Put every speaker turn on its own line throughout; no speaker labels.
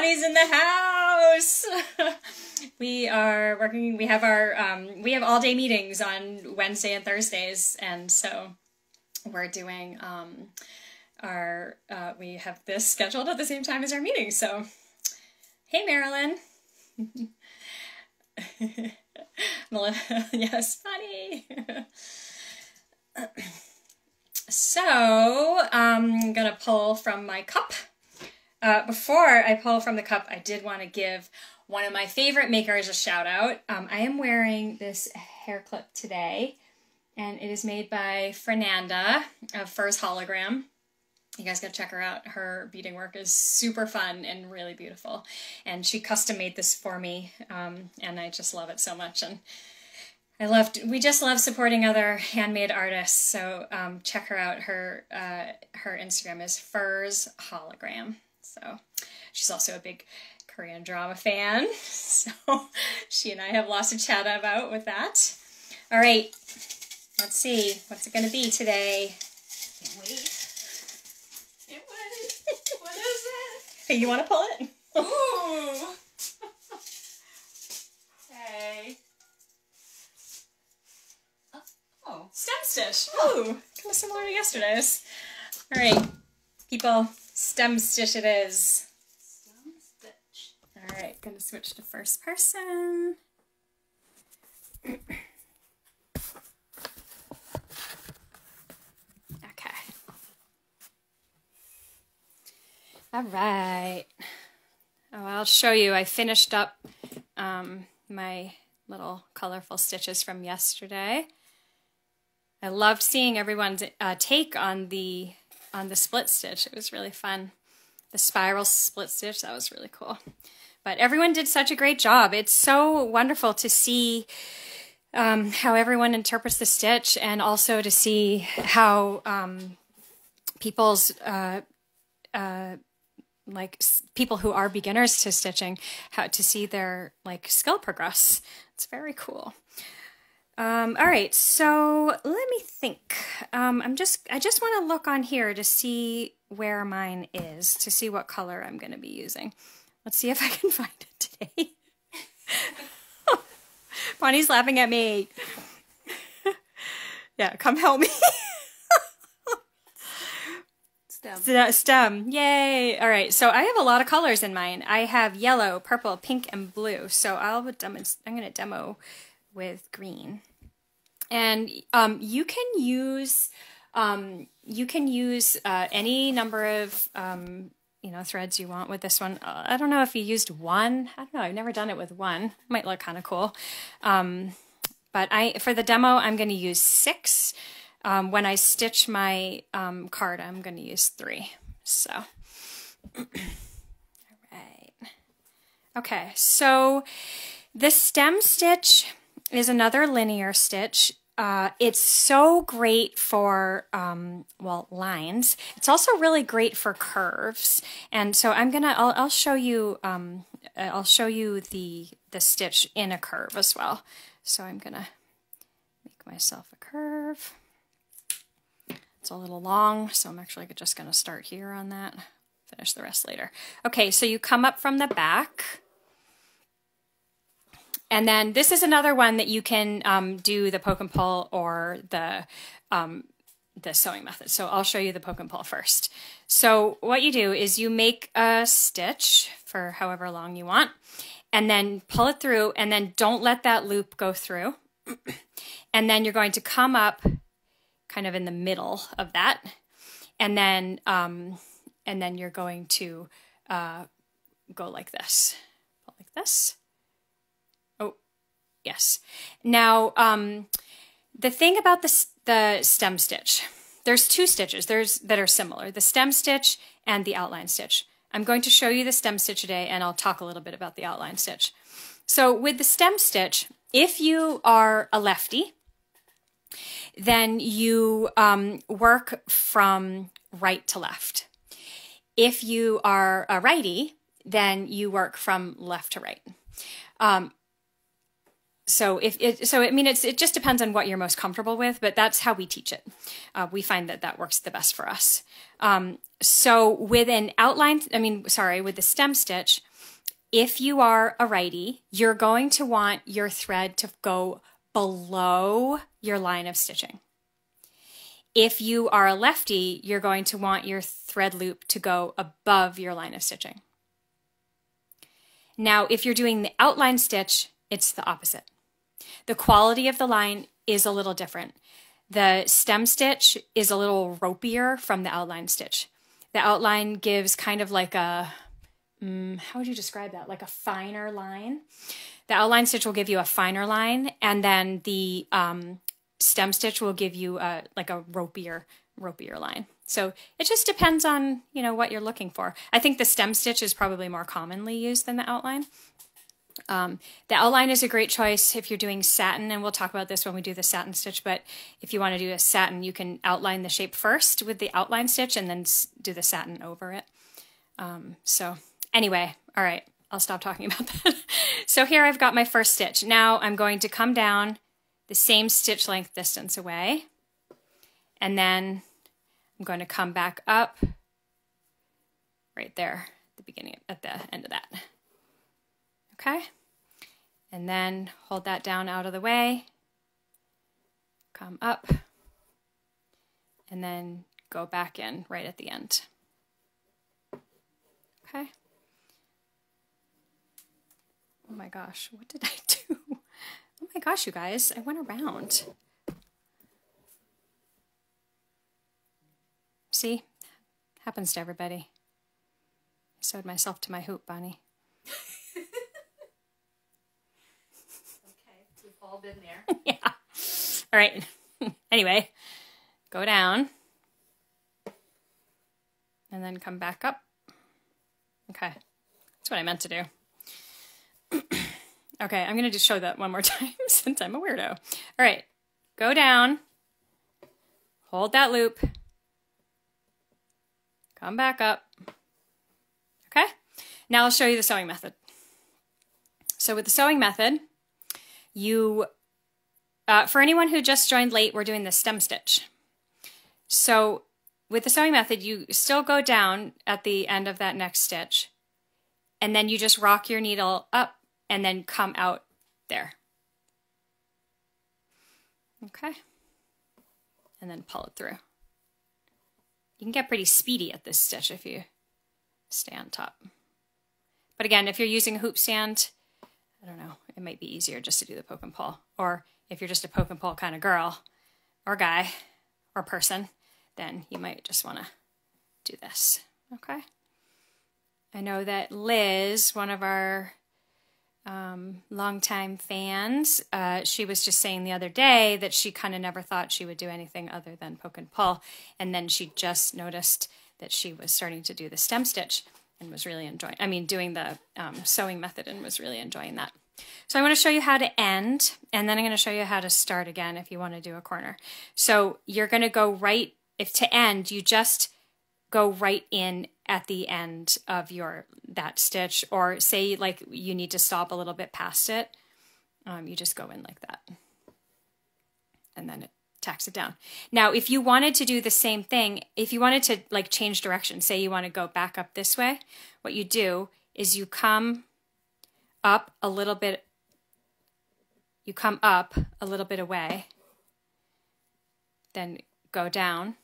Bonnie's in the house. We are working, we have all day meetings on Wednesday and Thursdays, and so we're doing we have this scheduled at the same time as our meeting. So hey, Marilyn. Yes, Bonnie. So I'm gonna pull from my cup. Before I pull from the cup, I did want to give one of my favorite makers a shout out. I am wearing this hair clip today, and it is made by Fernanda of Furs Hologram. You guys gotta check her out. Her beading work is super fun and really beautiful. And she custom made this for me, and I just love it so much. And we just love supporting other handmade artists. So check her out. Her Instagram is Furs Hologram. So she's also a big Korean drama fan. So she and I have lots to chat about with that. All right, let's see. What's it gonna be today? Can't wait. What is it? Hey, you want to pull it?
Ooh. Okay. Oh.
Stem stitch. Ooh, kind of similar to yesterday's. All right, people, stem stitch it is.
Stem stitch.
All right, gonna switch to first person. All right. Oh, I'll show you. I finished up my little colorful stitches from yesterday. I loved seeing everyone's take on the split stitch. It was really fun. The spiral split stitch, that was really cool. But everyone did such a great job. It's so wonderful to see how everyone interprets the stitch, and also to see how people's like people who are beginners to stitching, how to see their like skill progress. It's very cool. All right, so let me think. I just want to look on here to see where mine is, to see what color I'm going to be using. Let's see if I can find it today. Bonnie's laughing at me. Yeah, come help me. Stem. Yay. All right. So I have a lot of colors in mine. I have yellow, purple, pink, and blue. So I'm going to demo with green. And you can use any number of threads you want with this one. I don't know if you used one. I don't know. I've never done it with one. Might look kind of cool. But for the demo, I'm going to use 6. When I stitch my card, I'm going to use 3. So, all right. Okay, so the stem stitch is another linear stitch. It's so great for, lines. It's also really great for curves. And so I'll show you, the stitch in a curve as well. So I'm going to make myself a curve. It's a little long, so I'm actually just going to start here on that, finish the rest later. Okay, so you come up from the back, and then this is another one that you can do the poke and pull or the sewing method. So I'll show you the poke and pull first. So what you do is you make a stitch for however long you want, and then pull it through, and then don't let that loop go through. And then you're going to come up kind of in the middle of that, and then you're going to go like this, like this. Oh, yes. Now, the thing about the stem stitch, there's 2 stitches that are similar: the stem stitch and the outline stitch. I'm going to show you the stem stitch today, and I'll talk a little bit about the outline stitch. So with the stem stitch, if you are a lefty, then you work from right to left. If you are a righty, then you work from left to right. So it just depends on what you're most comfortable with, but that's how we teach it. We find that that works the best for us. So with with the stem stitch, if you are a righty, you're going to want your thread to go below your line of stitching. If you are a lefty, you're going to want your thread loop to go above your line of stitching. Now, if you're doing the outline stitch, it's the opposite. The quality of the line is a little different. The stem stitch is a little ropier from the outline stitch. The outline gives kind of like a, how would you describe that? Like a finer line. The outline stitch will give you a finer line, and then the stem stitch will give you like a ropier line. So it just depends on, what you're looking for. I think the stem stitch is probably more commonly used than the outline. The outline is a great choice if you're doing satin, and we'll talk about this when we do the satin stitch, but if you want to do a satin, you can outline the shape first with the outline stitch and then do the satin over it. So anyway, all right, I'll stop talking about that. So here I've got my first stitch. Now I'm going to come down the same stitch length distance away, and then I'm going to come back up right there at the end of that. Okay, and then hold that down out of the way, come up, and then go back in right at the end. Okay. Oh my gosh, what did I do? Oh my gosh, you guys, I went around. See? Happens to everybody. I sewed myself to my hoop, Bonnie.
Okay, we've all been there.
Yeah. All right. Anyway, go down. And then come back up. Okay. That's what I meant to do. Okay, I'm going to just show that one more time since I'm a weirdo. All right, go down, hold that loop, come back up. Okay, now I'll show you the sewing method. So with the sewing method, for anyone who just joined late, we're doing the stem stitch. So with the sewing method, you still go down at the end of that next stitch, and then you just rock your needle up and then come out there. Okay. And then pull it through. You can get pretty speedy at this stitch if you stay on top. But again, if you're using a hoop stand, I don't know, it might be easier just to do the poke and pull. Or if you're just a poke and pull kind of girl or guy or person, then you might just want to do this. Okay. I know that Liz, one of our longtime fans, she was just saying the other day that she kind of never thought she would do anything other than poke and pull, and then she just noticed that she was starting to do the stem stitch and was really doing the sewing method and was really enjoying that. So I want to show you how to end, and then I'm going to show you how to start again if you want to do a corner. So you're going to go right, if to end, you just go right in at the end of that stitch, or say like you need to stop a little bit past it, you just go in like that, and then it tacks it down. Now, if you wanted to do the same thing, if you wanted to like change direction, say you want to go back up this way, what you do is you come up a little bit, away, then go down,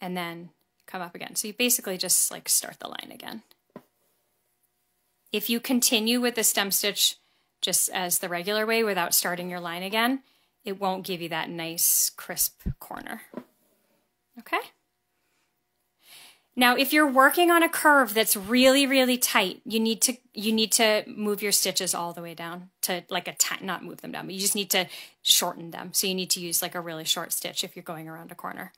and then come up again. So you basically just like start the line again. If you continue with the stem stitch just as the regular way without starting your line again, it won't give you that nice crisp corner. Okay? Now, if you're working on a curve that's really, really tight, you need to move your stitches all the way down to like not move them down, but you just need to shorten them. So you need to use like a really short stitch if you're going around a corner.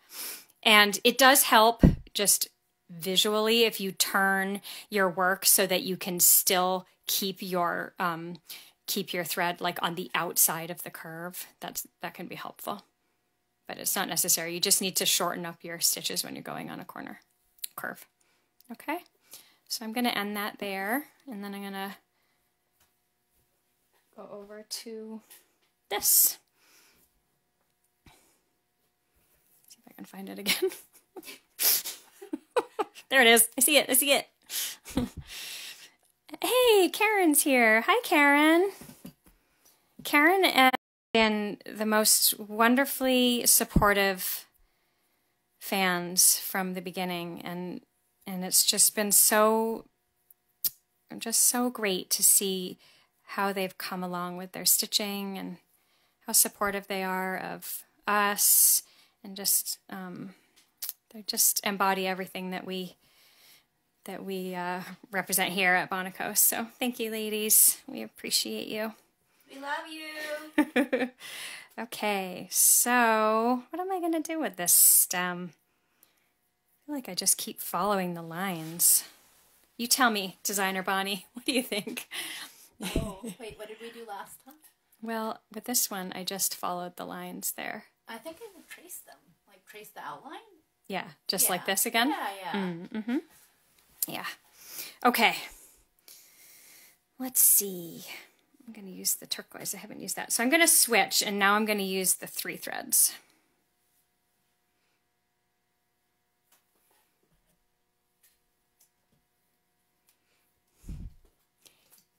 And it does help just visually if you turn your work so that you can still keep your thread like on the outside of the curve. That can be helpful, but it's not necessary. You just need to shorten up your stitches when you're going on a curve. Okay, so I'm going to end that there, and then I'm going to go over to this. See if I can find it again. There it is. I see it. I see it. Hey, Karen's here. Hi, Karen. Karen has been the most wonderfully supportive fans from the beginning, and it's just been so great to see how they've come along with their stitching and how supportive they are of us, and just they just embody everything that we represent here at Bonicos. So thank you, ladies. We appreciate you.
We love you.
Okay, so what am I going to do with this stem? I feel like I just keep following the lines. You tell me, designer Bonnie, what do you think?
Oh, wait, what did we do last time?
Well, with this one, I just followed the lines there.
I think I would trace them. Like, trace the outline?
Yeah, just like this again?
Yeah.
Mm-hmm. Yeah. Okay. Let's see. I'm going to use the turquoise. I haven't used that. So I'm going to switch, and now I'm going to use the 3 threads.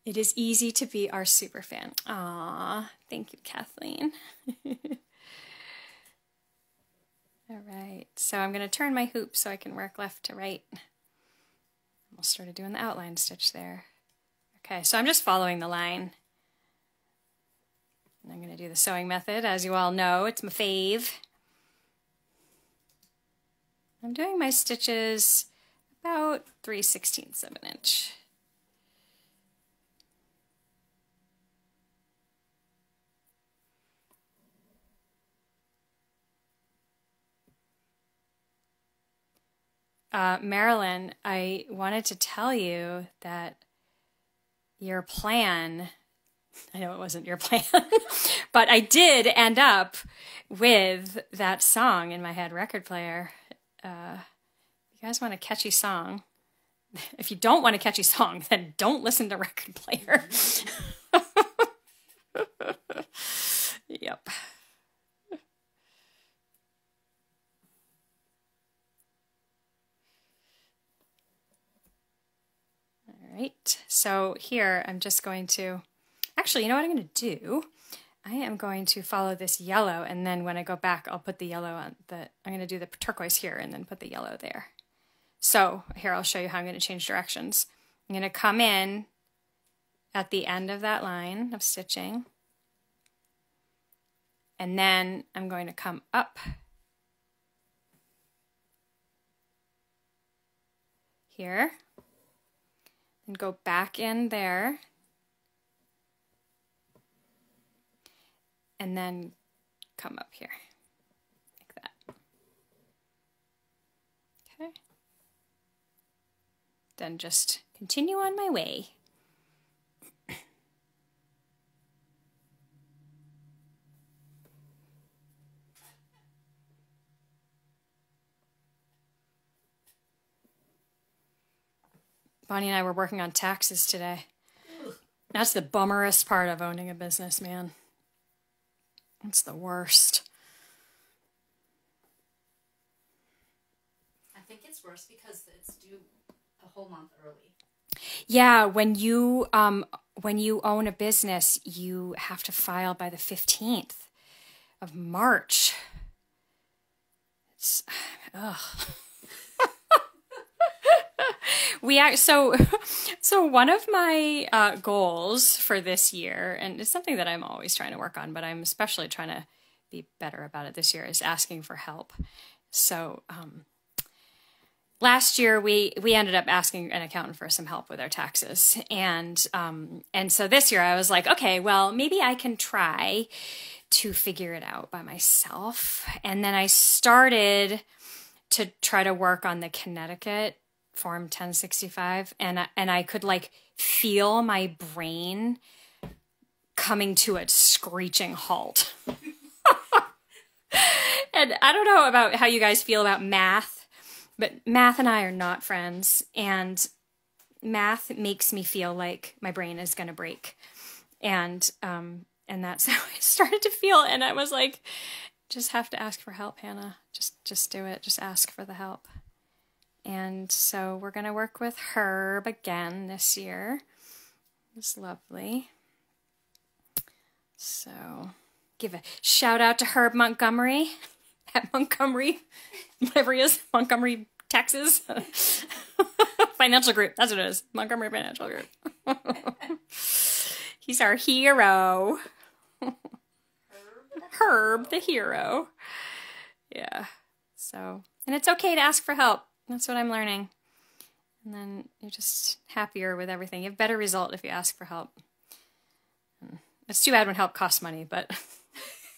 It is easy to be our super fan. Aw, thank you, Kathleen. All right, so I'm going to turn my hoop so I can work left to right. Almost started doing the outline stitch there. Okay, so I'm just following the line. And I'm going to do the sewing method. As you all know, it's my fave. I'm doing my stitches about 3/16 of an inch. Marilyn, I wanted to tell you that your plan, I know it wasn't your plan, but I did end up with that song in my head record player. You guys want a catchy song? If you don't want a catchy song, then don't listen to record player. Yep. All right, so here I'm just going to, actually, you know what I'm going to do? I am going to follow this yellow, and then when I go back, I'll put the yellow on I'm going to do the turquoise here and then put the yellow there. So here, I'll show you how I'm going to change directions. I'm going to come in at the end of that line of stitching, and then I'm going to come up here and go back in there, and then come up here, like that. Okay. Then just continue on my way. Bonnie and I were working on taxes today. That's the bummerest part of owning a business, man. It's the worst.
I think it's worse because it's due a whole month early.
Yeah, when you own a business, you have to file by the 15th of March. It's ugh. So one of my goals for this year, and it's something that I'm always trying to work on, but I'm especially trying to be better about it this year, is asking for help. So last year we ended up asking an accountant for some help with our taxes, and so this year I was like, okay, well, maybe I can try to figure it out by myself. And then I started to try to work on the Connecticut Form 1065, and I could like feel my brain coming to a screeching halt. And I don't know about how you guys feel about math, but math and I are not friends, and math makes me feel like my brain is going to break. And that's how I started to feel. And I was like, just have to ask for help, Hannah. Just do it. Just ask for the help. And so we're going to work with Herb again this year. It's lovely. So give a shout out to Herb Montgomery at Montgomery, whatever he is, Montgomery, Texas. Financial Group. That's what it is. Montgomery Financial Group. He's our hero. Herb the hero. Yeah. So, and it's okay to ask for help. That's what I'm learning. And then you're just happier with everything. You have better result if you ask for help. It's too bad when help costs money, but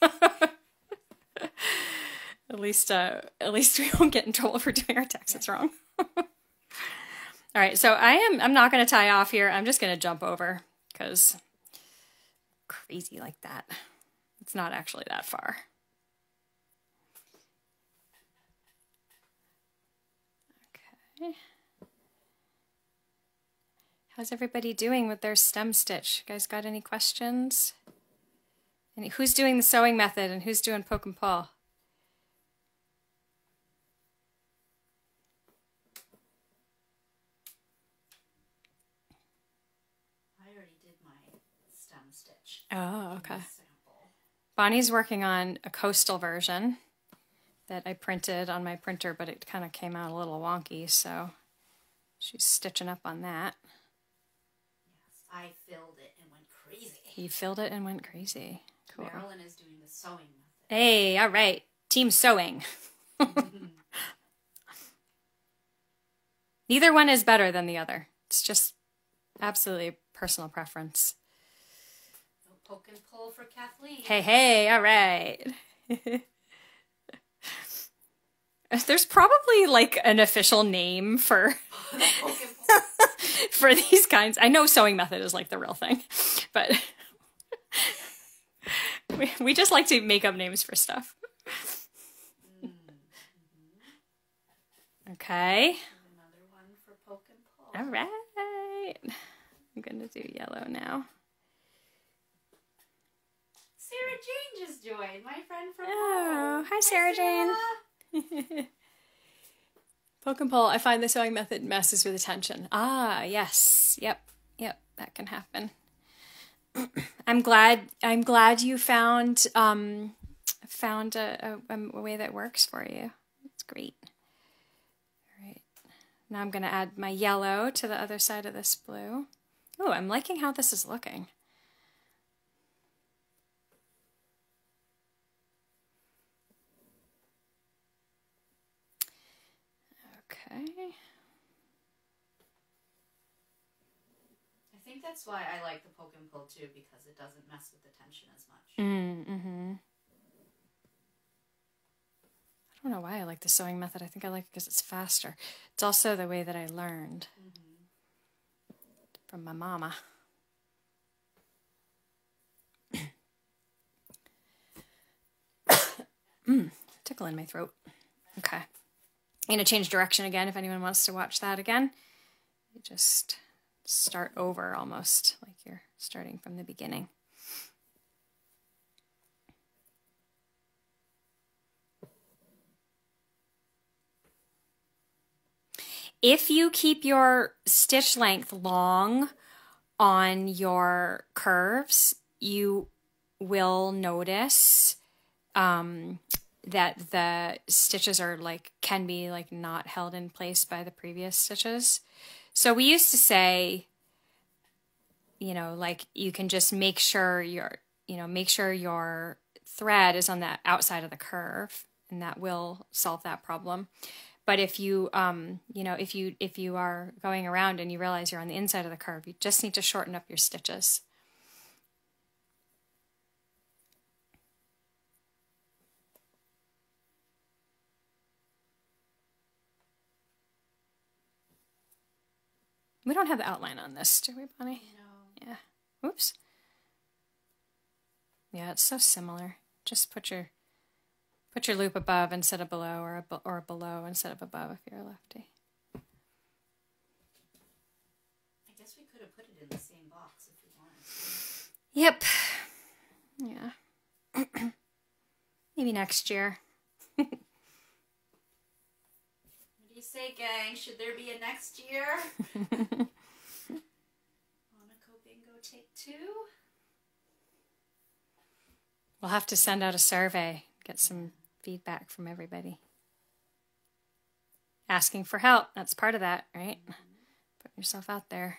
at least we won't get in trouble for doing our taxes wrong. All right, so I'm not going to tie off here. I'm just going to jump over because crazy like that. It's not actually that far. Okay. How's everybody doing with their stem stitch? You guys got any questions? Who's doing the sewing method and who's doing poke and pull?
I already did my stem stitch.
Oh, okay. Bonnie's working on a coastal version that I printed on my printer, but it kind of came out a little wonky, so she's stitching up on that.
I filled it and went crazy.
You filled it and went crazy. Cool.
Marilyn is doing the sewing method.
Hey, all right. Team sewing. Neither one is better than the other. It's just absolutely personal preference.
No poke and pull for Kathleen.
Hey, all right. There's probably like an official name for for these kinds. I know sewing method is like the real thing, but we just like to make up names for stuff. Okay.
Another one for poke and pull.
All right. I'm going to do yellow now.
Sarah Jane just joined, my friend from
home. Hi, Sarah Jane. Poke and pull. I find the sewing method messes with attention. Ah, yes. Yep. That can happen. I'm glad you found a way that works for you. That's great. All right. Now I'm going to add my yellow to the other side of this blue. Oh, I'm liking how this is looking. Okay.
I think that's why I like the poke and pull too, because it doesn't mess with the tension as much.
Mm-hmm. I don't know why I like the sewing method. I think I like it because it's faster. It's also the way that I learned from my mama. Tickle in my throat. Okay. I'm going to change direction again if anyone wants to watch that again. You just start over almost like you're starting from the beginning. If you keep your stitch length long on your curves, you will notice that the stitches are can be not held in place by the previous stitches. So we used to say, you can just make sure your thread is on the outside of the curve, and that will solve that problem. But if you, if you are going around and you realize you're on the inside of the curve, you just need to shorten up your stitches. We don't have the outline on this, do we, Bonnie?
No.
Yeah. Oops. Yeah, it's so similar. Just put your loop above instead of below, or below instead of above if you're a lefty.
I guess we could have put it in the same box if we wanted to.
Yep. Yeah. Maybe next year.
What do you say, gang? Should there be a next year? Monaco Bingo Take 2?
We'll have to send out a survey, get some feedback from everybody. Asking for help, that's part of that, right? Put yourself out there.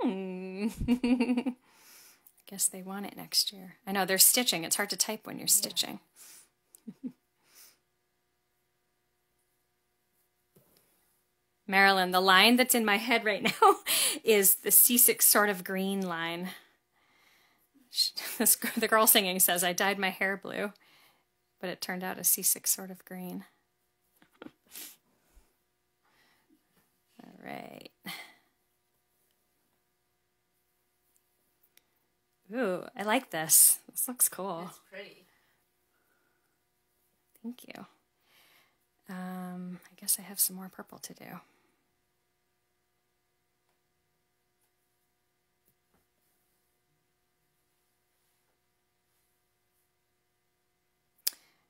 I guess they want it next year. I know, they're stitching. It's hard to type when you're stitching. Marilyn, the line that's in my head right now is the C6 sort of green line. The girl singing says, I dyed my hair blue, but it turned out a C6 sort of green. All right. Ooh, I like this. This looks cool.
It's pretty.
Thank you. I guess I have some more purple to do.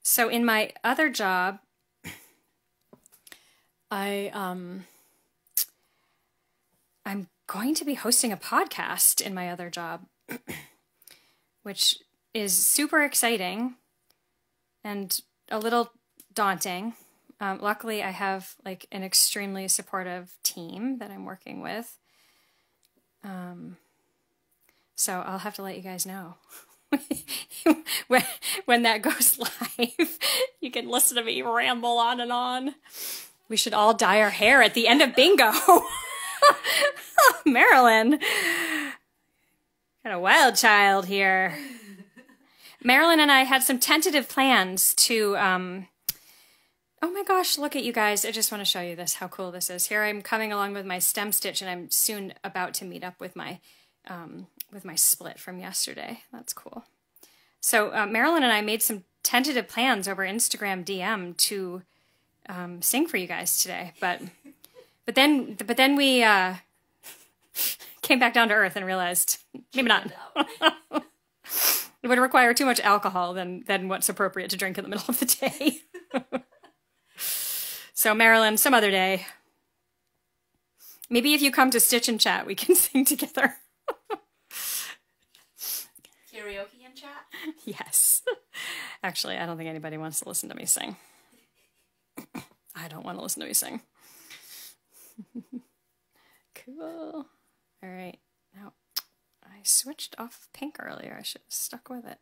So in my other job, I'm going to be hosting a podcast in my other job, which is super exciting and a little daunting. Luckily, I have like an extremely supportive team that I'm working with. So I'll have to let you guys know. when that goes live, you can listen to me ramble on and on. We should all dye our hair at the end of bingo. Marilyn, got a wild child here. Marilyn and I had some tentative plans to, oh my gosh, look at you guys. I just want to show you this, how cool this is. Here I'm coming along with my stem stitch, and I'm soon about to meet up with my split from yesterday. That's cool. So Marilyn and I made some tentative plans over Instagram DM to sing for you guys today, but then we came back down to earth and realized maybe not. It would require too much alcohol than what's appropriate to drink in the middle of the day. So Marilyn, some other day, maybe if you come to Stitch and Chat, we can sing together.
Karaoke and chat?
Yes. Actually, I don't think anybody wants to listen to me sing. I don't want to listen to me sing. Cool. All right. Now, I switched off pink earlier. I should have stuck with it.